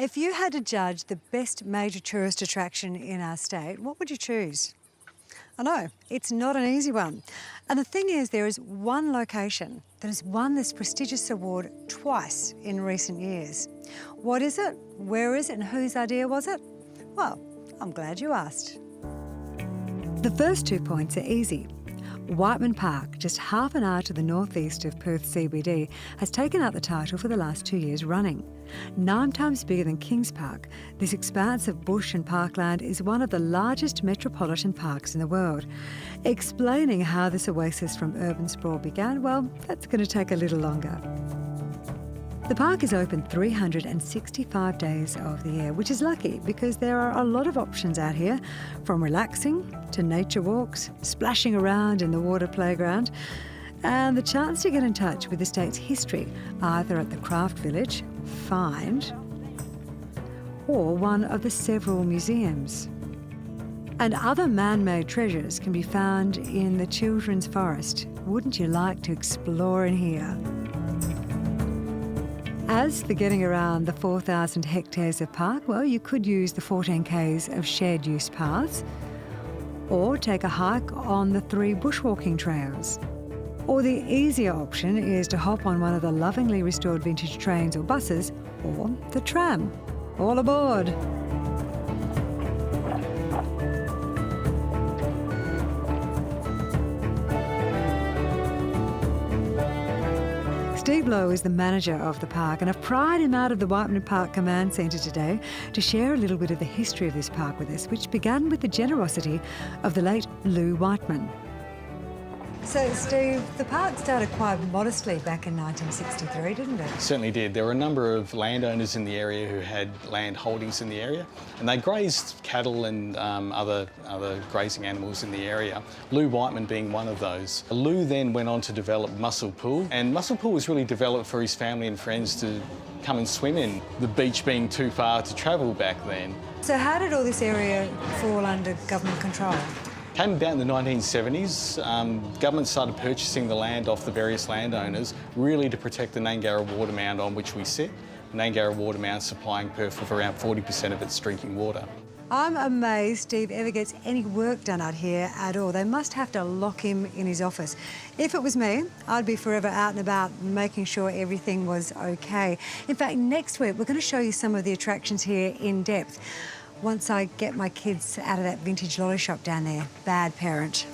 If you had to judge the best major tourist attraction in our state, what would you choose? I know, it's not an easy one. And the thing is, there is one location that has won this prestigious award twice in recent years. What is it? Where is it? And whose idea was it? Well, I'm glad you asked. The first 2 points are easy. Whiteman Park, just half an hour to the northeast of Perth CBD, has taken up the title for the last 2 years running. 9 times bigger than Kings Park, this expanse of bush and parkland is one of the largest metropolitan parks in the world. Explaining how this oasis from urban sprawl began, well, that's going to take a little longer. The park is open 365 days of the year, which is lucky because there are a lot of options out here, from relaxing to nature walks, splashing around in the water playground, and the chance to get in touch with the state's history, either at the Craft Village, Find, or one of the several museums. And other man-made treasures can be found in the Children's Forest. Wouldn't you like to explore in here? As for getting around the 4,000 hectares of park, well, you could use the 14 k's of shared use paths, or take a hike on the 3 bushwalking trails. Or the easier option is to hop on one of the lovingly restored vintage trains or buses, or the tram. All aboard! Steve Lowe is the manager of the park, and I've pried him out of the Whiteman Park Command Centre today to share a little bit of the history of this park with us, which began with the generosity of the late Lou Whiteman. So, Steve, the park started quite modestly back in 1963, didn't it? Certainly did. There were a number of landowners in the area who had land holdings in the area, and they grazed cattle and other grazing animals in the area, Lou Whiteman being one of those. Lou then went on to develop Muscle Pool, and Muscle Pool was really developed for his family and friends to come and swim in, the beach being too far to travel back then. So how did all this area fall under government control? Came about in the 1970s. Government started purchasing the land off the various landowners, really to protect the Gnangara water mound on which we sit. Gnangara water mound supplying Perth with around 40% of its drinking water. I'm amazed Steve ever gets any work done out here at all. They must have to lock him in his office. If it was me, I'd be forever out and about making sure everything was okay. In fact, next week we're going to show you some of the attractions here in depth. Once I get my kids out of that vintage lolly shop down there. Bad parent.